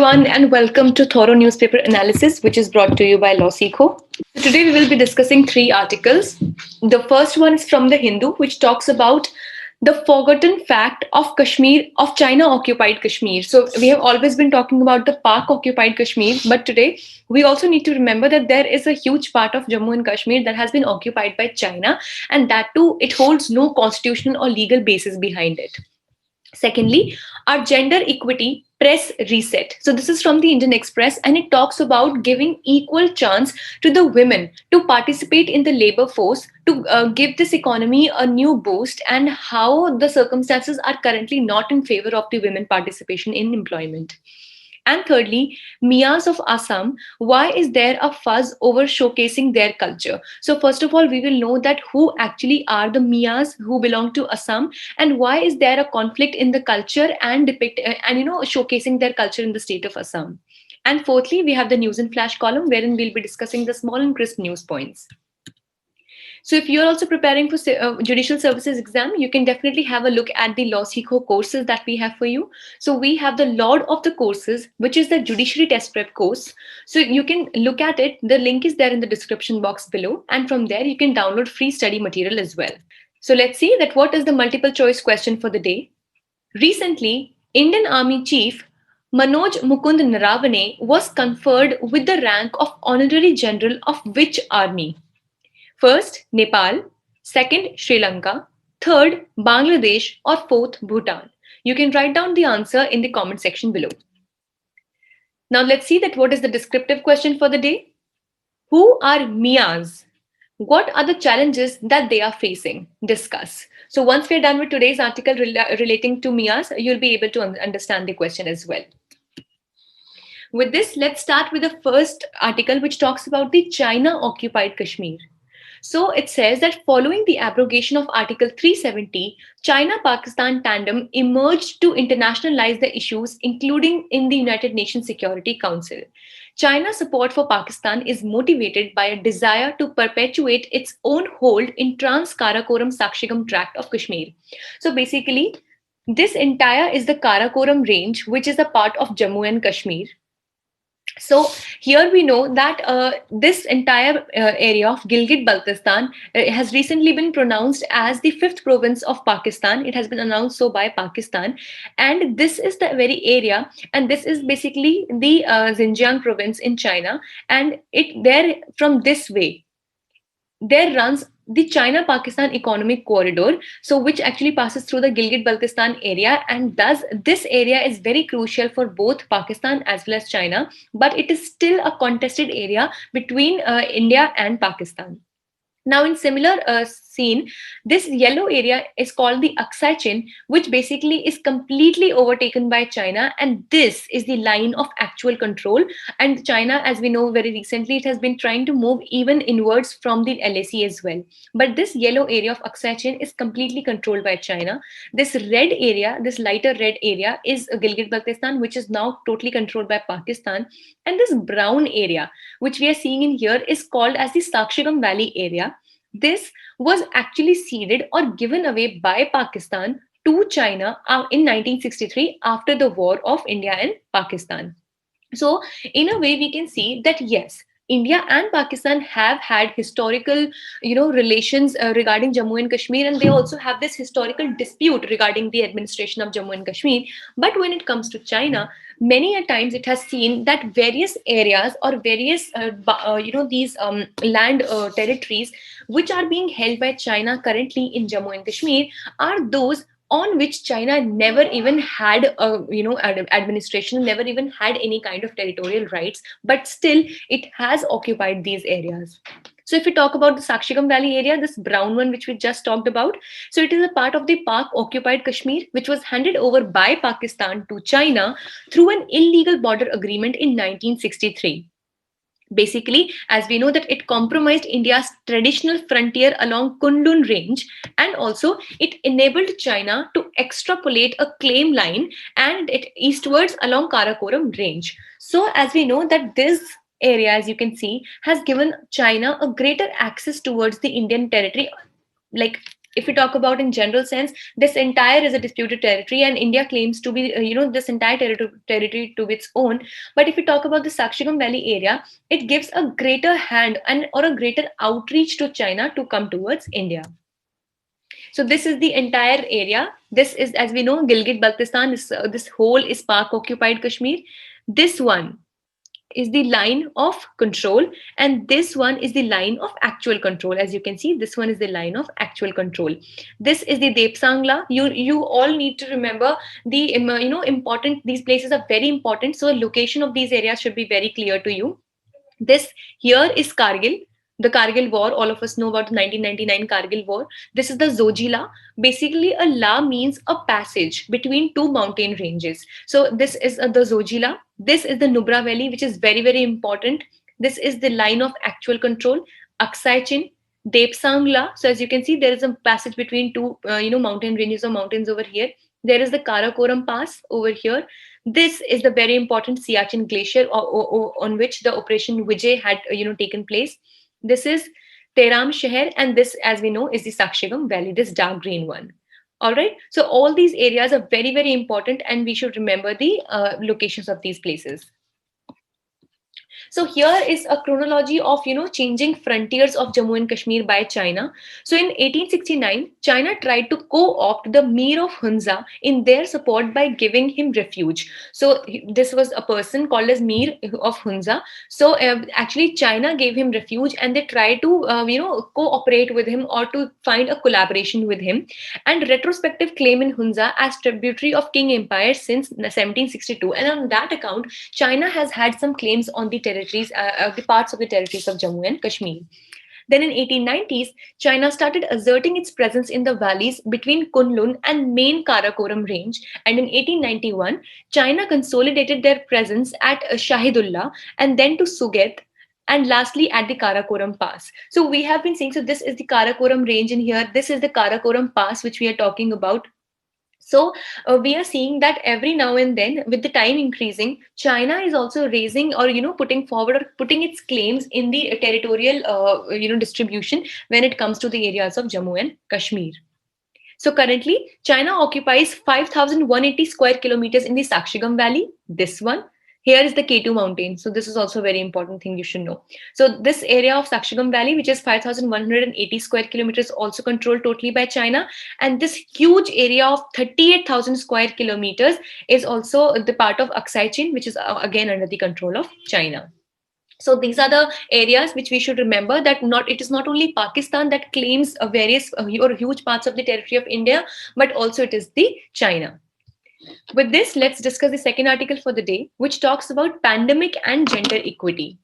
everyone, and welcome to Thorough Newspaper Analysis, which is brought to you by LawSikho. So today we will be discussing three articles. The first one is from the Hindu, which talks about the forgotten fact of Kashmir, of China-occupied Kashmir. So we have always been talking about the Pak-occupied Kashmir, but today we also need to remember that there is a huge part of Jammu and Kashmir that has been occupied by China, and that too, it holds no constitutional or legal basis behind it. Secondly, our gender equity press reset. So this is from the Indian Express, and it talks about giving equal chance to the women to participate in the labor force to give this economy a new boost, and how the circumstances are currently not in favor of the women participation in employment. And thirdly, Miyas of Assam, why is there a fuzz over showcasing their culture? So first of all, we will know that who actually are the Miyas who belong to Assam, and why is there a conflict in the culture and showcasing their culture in the state of Assam. And fourthly, we have the news and flash column wherein we'll be discussing the small and crisp news points. So if you're also preparing for judicial services exam, you can definitely have a look at the LawSikho courses that we have for you. So we have the Lord of the courses, which is the judiciary test prep course. So you can look at it. The link is there in the description box below. And from there, you can download free study material as well. So let's see that what is the multiple choice question for the day. Recently, Indian Army Chief Manoj Mukund Naravane was conferred with the rank of Honorary General of which army? First, Nepal. Second, Sri Lanka. Third, Bangladesh. Or fourth, Bhutan. You can write down the answer in the comment section below. Now let's see that what is the descriptive question for the day. Who are Miyas? What are the challenges that they are facing? Discuss. So once we're done with today's article relating to Miyas, you'll be able to understand the question as well. With this, let's start with the first article, which talks about the China-occupied Kashmir. So it says that following the abrogation of Article 370, China-Pakistan tandem emerged to internationalize the issues, including in the United Nations Security Council. China's support for Pakistan is motivated by a desire to perpetuate its own hold in Trans-Karakoram Sakshigam tract of Kashmir. So basically, this entire is the Karakoram range, which is a part of Jammu and Kashmir. So here we know that this entire area of Gilgit-Baltistan has recently been pronounced as the fifth province of Pakistan. It has been announced so by Pakistan, and this is the very area, and this is basically the Xinjiang province in China, and it there from this way there runs the China-Pakistan Economic Corridor, so which actually passes through the Gilgit-Baltistan area, and thus this area is very crucial for both Pakistan as well as China, but it is still a contested area between India and Pakistan. Now, in similar scene, this yellow area is called the Aksai Chin, which basically is completely overtaken by China, and this is the line of actual control. And China, as we know very recently, it has been trying to move even inwards from the LAC as well. But this yellow area of Aksai Chin is completely controlled by China. This red area, this lighter red area, is Gilgit-Baltistan, which is now totally controlled by Pakistan. And this brown area, which we are seeing in here, is called as the Sakshigam Valley area. This was actually ceded or given away by Pakistan to China in 1963 after the war of India and Pakistan. So in a way, we can see that yes, India and Pakistan have had historical, relations regarding Jammu and Kashmir, and they also have this historical dispute regarding the administration of Jammu and Kashmir. But when it comes to China, many a times it has seen that various areas or various, these land territories which are being held by China currently in Jammu and Kashmir are those on which China never even had administration, never even had any kind of territorial rights, but still it has occupied these areas. So if we talk about the Sakshigam Valley area, this brown one which we just talked about, so it is a part of the Pak-occupied Kashmir, which was handed over by Pakistan to China through an illegal border agreement in 1963. Basically, as we know that it compromised India's traditional frontier along Kunlun range, and also it enabled China to extrapolate a claim line and it eastwards along Karakoram range. So as we know that this area, as you can see, has given China a greater access towards the Indian territory, like If we talk about in general sense, this entire is a disputed territory, and India claims to be, this entire territory to its own. But if we talk about the Sakshigam Valley area, it gives a greater hand and or a greater outreach to China to come towards India. So this is the entire area. This is, as we know, Gilgit Baltistan. This whole is Pak occupied Kashmir. This one is the line of control, and this one is the line of actual control. As you can see, this one is the line of actual control. This is the Depsangla. You all need to remember the important. These places are very important, so location of these areas should be very clear to you. This here is Kargil, the Kargil War. All of us know about the 1999 Kargil War. This is the Zojila. Basically, a la means a passage between two mountain ranges. So this is the Zojila. This is the Nubra Valley, which is very, very important. This is the line of actual control. Aksai Chin, Depsangla. So as you can see, there is a passage between two, mountain ranges or mountains over here. There is the Karakoram Pass over here. This is the very important Siachen Glacier on which the Operation Vijay had taken place. This is Teram Sheher, and this, as we know, is the Sakshigam Valley, this dark green one. All right. So all these areas are very, very important, and we should remember the locations of these places. So here is a chronology of changing frontiers of Jammu and Kashmir by China. So in 1869, China tried to co-opt the Mir of Hunza in their support by giving him refuge. So this was a person called as Mir of Hunza. So actually China gave him refuge, and they tried to cooperate with him or to find a collaboration with him. And retrospective claim in Hunza as tributary of King Empire since 1762. And on that account, China has had some claims on the territories, the parts of the territories of Jammu and Kashmir. Then in 1890s, China started asserting its presence in the valleys between Kunlun and main Karakoram range. And in 1891, China consolidated their presence at Shahidullah and then to Suget, and lastly at the Karakoram Pass. So we have been seeing, so this is the Karakoram range in here. This is the Karakoram Pass, which we are talking about. So we are seeing that every now and then, with the time increasing, China is also raising or putting forward or putting its claims in the territorial distribution when it comes to the areas of Jammu and Kashmir. So currently, China occupies 5,180 square kilometers in the Sakshigam Valley. This one. Here is the K2 mountain. So this is also a very important thing you should know. So this area of Sakshigam Valley, which is 5,180 square kilometers, also controlled totally by China. And this huge area of 38,000 square kilometers is also the part of Aksai Chin, which is again under the control of China. So these are the areas which we should remember, that it is not only Pakistan that claims various or huge parts of the territory of India, but also it is the China. With this, let's discuss the second article for the day, which talks about pandemic and gender equity.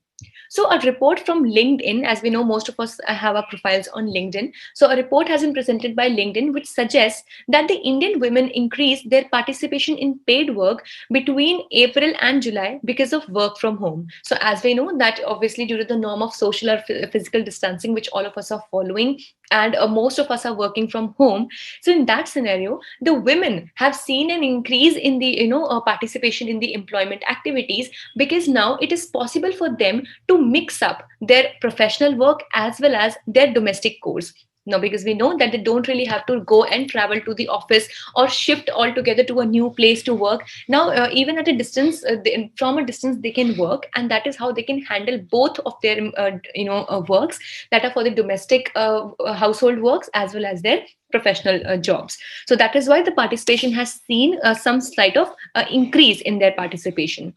So a report from LinkedIn, as we know, most of us have our profiles on LinkedIn. So a report has been presented by LinkedIn, which suggests that the Indian women increased their participation in paid work between April and July because of work from home. So as we know that obviously due to the norm of social or physical distancing, which all of us are following, and most of us are working from home. So in that scenario, the women have seen an increase in the participation in the employment activities, because now it is possible for them to mix up their professional work as well as their domestic chores. Now, because we know that they don't really have to go and travel to the office or shift altogether to a new place to work. Now, even at a distance, from a distance, they can work, and that is how they can handle both of their, works that are for the domestic household works as well as their professional jobs. So that is why the participation has seen some slight of increase in their participation.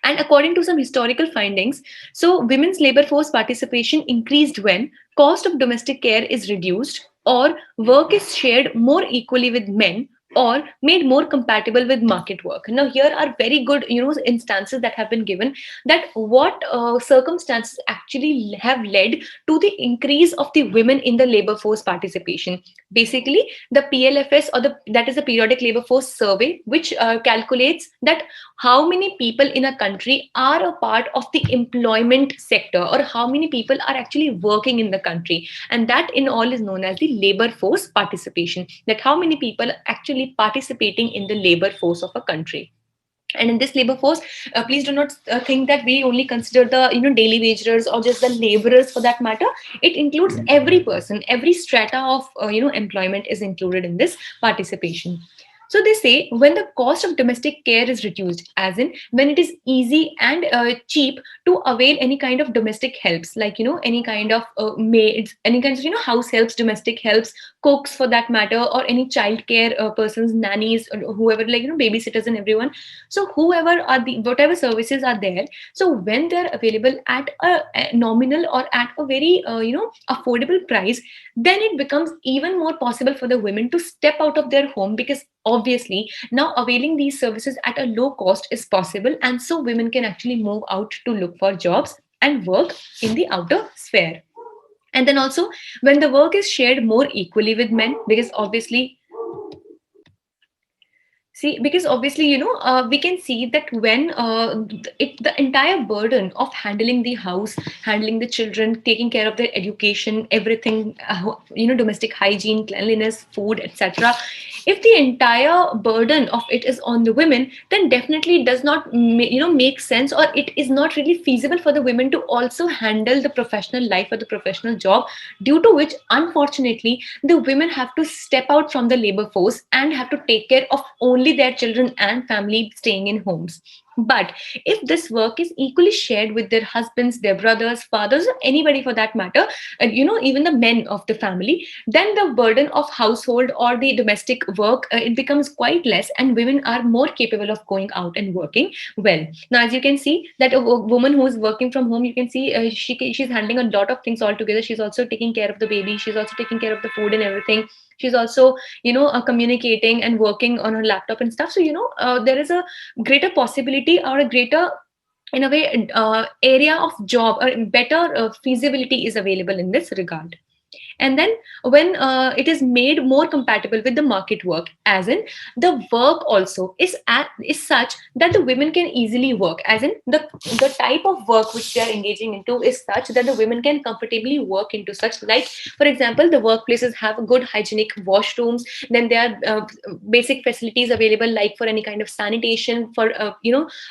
And according to some historical findings, so women's labor force participation increased when cost of domestic care is reduced, or work is shared more equally with men, or made more compatible with market work. Now, here are very good, instances that have been given, that what circumstances actually have led to the increase of the women in the labor force participation. Basically, the PLFS, or that is the Periodic Labor Force Survey, which calculates that how many people in a country are a part of the employment sector, or how many people are actually working in the country. And that in all is known as the labor force participation, that how many people are actually participating in the labor force of a country. And in this labor force, please do not think that we only consider the daily wagerers or just the laborers for that matter. It includes every person, every strata of employment is included in this participation. So they say when the cost of domestic care is reduced, as in when it is easy and cheap to avail any kind of domestic helps, like any kind of maids, any kinds of house helps, domestic helps, cooks for that matter, or any child care persons, nannies, or whoever, like babysitters and everyone. So whoever are the whatever services are there, so when they're available at a nominal or at a very affordable price, then it becomes even more possible for the women to step out of their home, because obviously now availing these services at a low cost is possible, and so women can actually move out to look for jobs and work in the outer sphere. And then also, when the work is shared more equally with men, because obviously, see, because obviously, we can see that when the entire burden of handling the house, handling the children, taking care of their education, everything, domestic hygiene, cleanliness, food, etc. If the entire burden of it is on the women, then definitely it does not, make sense, or it is not really feasible for the women to also handle the professional life or the professional job, due to which, unfortunately, the women have to step out from the labor force and have to take care of only their children and family staying in homes. But if this work is equally shared with their husbands, their brothers, fathers, or anybody for that matter, even the men of the family, then the burden of household or the domestic work, it becomes quite less, and women are more capable of going out and working well. Now, as you can see, that a woman who is working from home, you can see she's handling a lot of things all together. She's also taking care of the baby. She's also taking care of the food and everything. She's also communicating and working on her laptop and stuff. So there is a greater possibility, or a greater, in a way, area of job, or better feasibility is available in this regard. And then when it is made more compatible with the market work, as in the work also is such that the women can easily work, as in the type of work which they are engaging into is such that the women can comfortably work into such, like for example, the workplaces have good hygienic washrooms, then there are basic facilities available, like for any kind of sanitation, for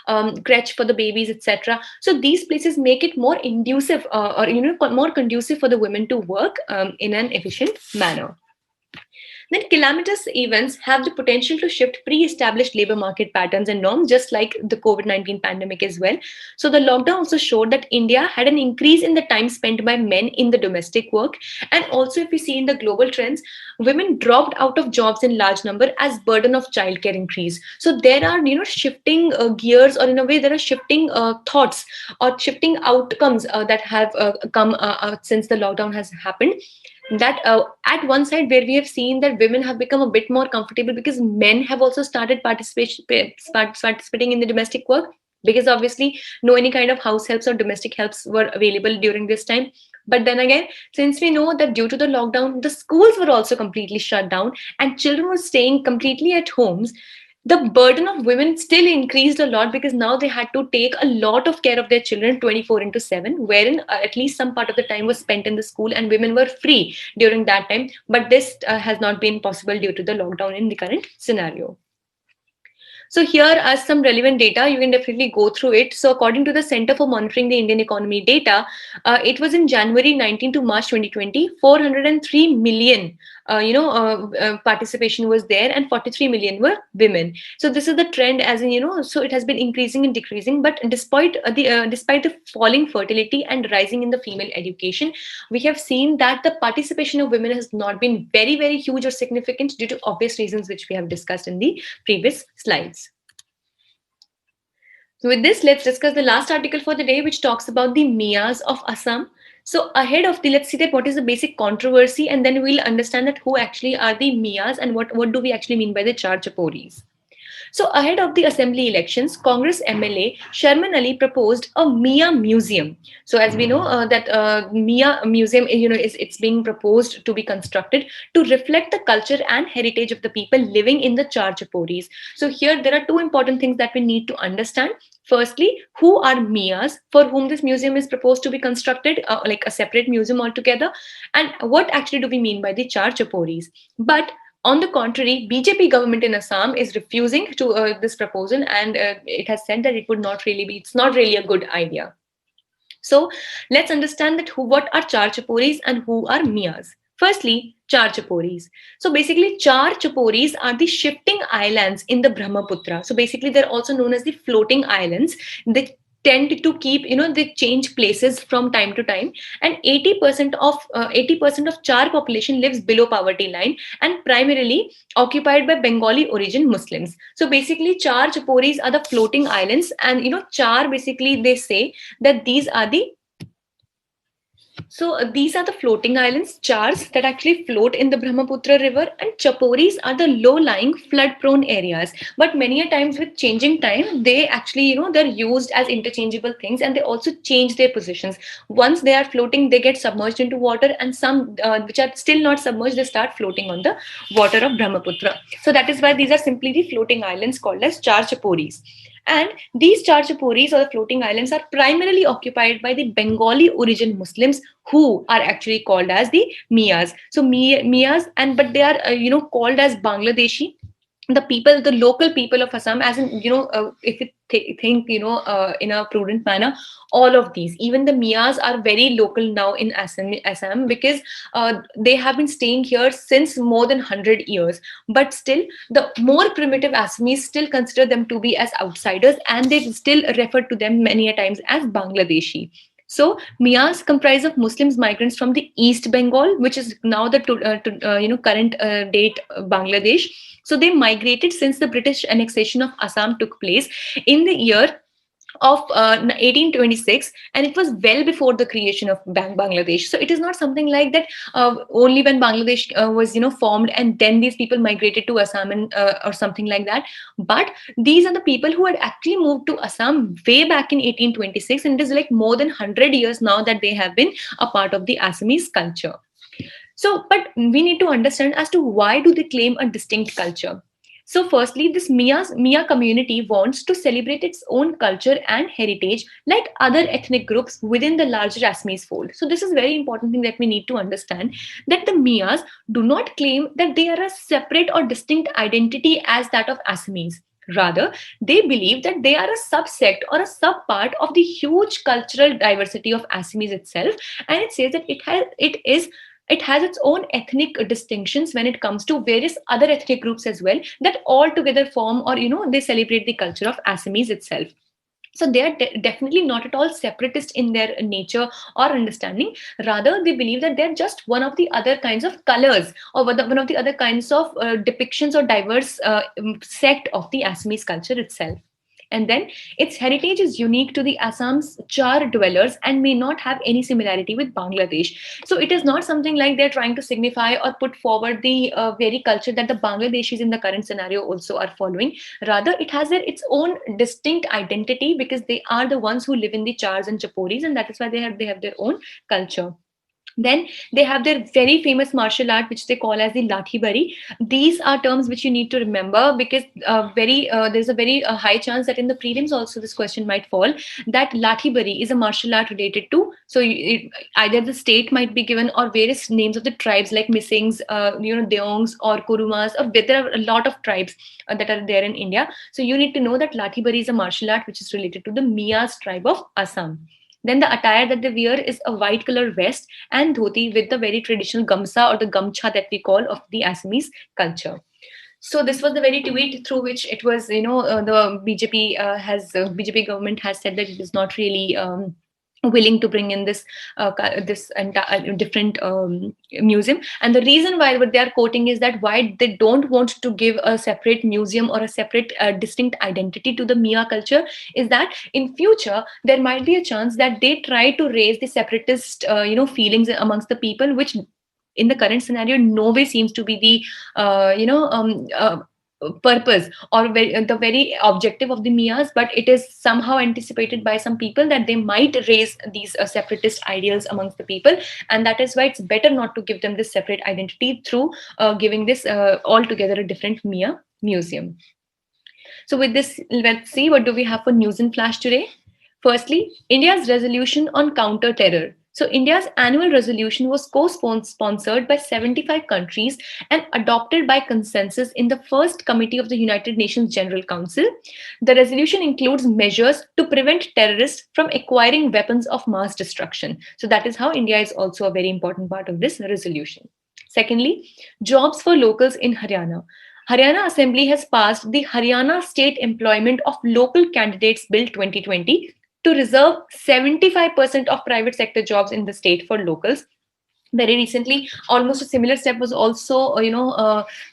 crèche for the babies, etc. So these places make it more inducive, or more conducive for the women to work in an efficient manner. Then calamitous events have the potential to shift pre-established labor market patterns and norms, just like the COVID-19 pandemic as well. So the lockdown also showed that India had an increase in the time spent by men in the domestic work. And also, if we see in the global trends, women dropped out of jobs in large number as burden of childcare increased. So there are, shifting gears, or in a way, there are shifting thoughts or shifting outcomes that have come since the lockdown has happened. That at one side, where we have seen that women have become a bit more comfortable because men have also started participating in the domestic work, because obviously no any kind of house helps or domestic helps were available during this time. But then again, since we know that due to the lockdown, the schools were also completely shut down and children were staying completely at homes, the burden of women still increased a lot, because now they had to take a lot of care of their children 24 into 7, wherein at least some part of the time was spent in the school and women were free during that time. But this has not been possible due to the lockdown in the current scenario. So here are some relevant data. You can definitely go through it. So according to the Center for Monitoring the Indian Economy data, it was in January 19 to March 2020, 403 million participation was there, and 43 million were women. So this is the trend, as in, so it has been increasing and decreasing. But despite the falling fertility and rising in the female education, we have seen that the participation of women has not been very, very huge or significant, due to obvious reasons which we have discussed in the previous slides. So with this, let's discuss the last article for the day, which talks about the Miyas of Assam. So ahead of the, let's see that what is the basic controversy, and then we'll understand that who actually are the Miyas and what do we actually mean by the Char Chaporis. So ahead of the assembly elections, Congress MLA Sharman Ali proposed a Mia Museum. So as we know that Mia Museum, it's being proposed to be constructed to reflect the culture and heritage of the people living in the Char Chaporis. So here there are two important things that we need to understand. Firstly, who are Miyas for whom this museum is proposed to be constructed, like a separate museum altogether, and what actually do we mean by the Char Chaporis? But On the contrary, BJP government in Assam is refusing to this proposal, and it has said that it's not really a good idea. So let's understand that what are Char Chaporis and who are Miyas. Firstly, Char Chaporis. So basically, Char Chaporis are the shifting islands in the Brahmaputra. So basically, they're also known as the floating islands. They tend to keep, they change places from time to time. And 80% of Char population lives below poverty line and primarily occupied by Bengali origin Muslims. So basically, Char Chaporis are the floating islands, and Char basically they say that these are the floating islands, chars, that actually float in the Brahmaputra river, and chaporis are the low-lying, flood-prone areas. But many a times with changing time, they actually, they're used as interchangeable things, and they also change their positions. Once they are floating, they get submerged into water, and some which are still not submerged, they start floating on the water of Brahmaputra. So that is why these are simply the floating islands called as char chaporis. And these Char Chaporis or the floating islands are primarily occupied by the Bengali origin Muslims who are actually called as the Miyas. So Miyas, and but they are called as Bangladeshi. The local people of Assam, as in if you think in a prudent manner, all of these, even the Miyas, are very local now in Assam because they have been staying here since more than 100 years. But still, the more primitive Assamese still consider them to be as outsiders, and they still refer to them many a times as Bangladeshi. So Miyas comprise of Muslims migrants from the East Bengal, which is now the current date Bangladesh. So they migrated since the British annexation of Assam took place in the year of 1826, and it was well before the creation of Bangladesh. So it is not something like that only when Bangladesh was formed and then these people migrated to Assam and or something like that. But these are the people who had actually moved to Assam way back in 1826, and it is like more than 100 years now that they have been a part of the Assamese culture. So, but we need to understand as to why do they claim a distinct culture. So, firstly, this Mia community wants to celebrate its own culture and heritage like other ethnic groups within the larger Assamese fold. So, this is very important thing that we need to understand, that the Mias do not claim that they are a separate or distinct identity as that of Assamese. Rather, they believe that they are a subsect or a subpart of the huge cultural diversity of Assamese itself, and it says that it has its own ethnic distinctions when it comes to various other ethnic groups as well, that all together form, or they celebrate the culture of Assamese itself. So they are definitely not at all separatist in their nature or understanding. Rather, they believe that they're just one of the other kinds of colors, or one of the other kinds of depictions or diverse sect of the Assamese culture itself. And then its heritage is unique to the Assam's Char dwellers and may not have any similarity with Bangladesh. So it is not something like they're trying to signify or put forward the very culture that the Bangladeshis in the current scenario also are following. Rather, it has its own distinct identity because they are the ones who live in the Chars and Chaporis, and that is why they have their own culture. Then they have their very famous martial art, which they call as the Lathi Bari. These are terms which you need to remember because there's a very high chance that in the prelims also this question might fall. That Lathi Bari is a martial art related to. So either the state might be given or various names of the tribes like Missings, Deongs or Kurumas. Or there are a lot of tribes that are there in India. So you need to know that Lathi Bari is a martial art which is related to the Miyas tribe of Assam. Then the attire that they wear is a white color vest and dhoti with the very traditional gamsa or the gamcha that we call of the Assamese culture. So this was the very tweet through which it was, the BJP government has said that it is not really willing to bring in this different museum. And the reason why what they are quoting is that why they don't want to give a separate museum or a separate distinct identity to the Mia culture is that in future there might be a chance that they try to raise the separatist feelings amongst the people, which in the current scenario no way seems to be the purpose or the very objective of the Miyas, but it is somehow anticipated by some people that they might raise these separatist ideals amongst the people, and that is why it's better not to give them this separate identity through giving this altogether a different Miya museum. So with this, let's see what do we have for news in flash today. Firstly, India's resolution on counter-terror. So India's annual resolution was co-sponsored by 75 countries and adopted by consensus in the first committee of the United Nations General Council. The resolution includes measures to prevent terrorists from acquiring weapons of mass destruction. So that is how India is also a very important part of this resolution. Secondly, jobs for locals in Haryana. Haryana Assembly has passed the Haryana State Employment of Local Candidates Bill 2020 to reserve 75% of private sector jobs in the state for locals. Very recently, almost a similar step was also,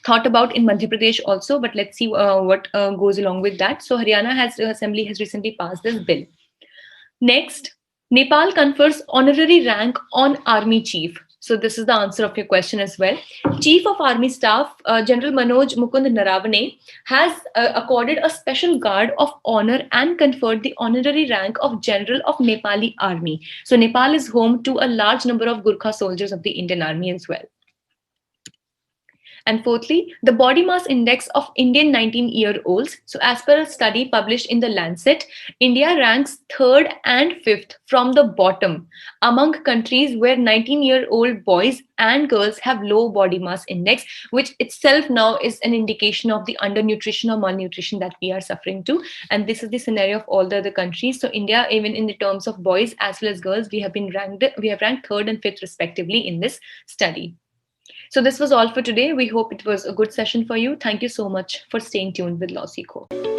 thought about in Madhya Pradesh also. But let's see what goes along with that. So Haryana Assembly has recently passed this bill. Next, Nepal confers honorary rank on Army Chief. So this is the answer of your question as well. Chief of Army Staff, General Manoj Mukund Naravane, has accorded a special guard of honor and conferred the honorary rank of General of Nepali Army. So Nepal is home to a large number of Gurkha soldiers of the Indian Army as well. And fourthly, the body mass index of Indian 19-year-olds. So as per a study published in the Lancet, India ranks third and fifth from the bottom among countries where 19-year-old boys and girls have low body mass index, which itself now is an indication of the undernutrition or malnutrition that we are suffering to. And this is the scenario of all the other countries. So India, even in the terms of boys as well as girls, we have ranked third and fifth respectively in this study. So this was all for today. We hope it was a good session for you. Thank you so much for staying tuned with LawSikho.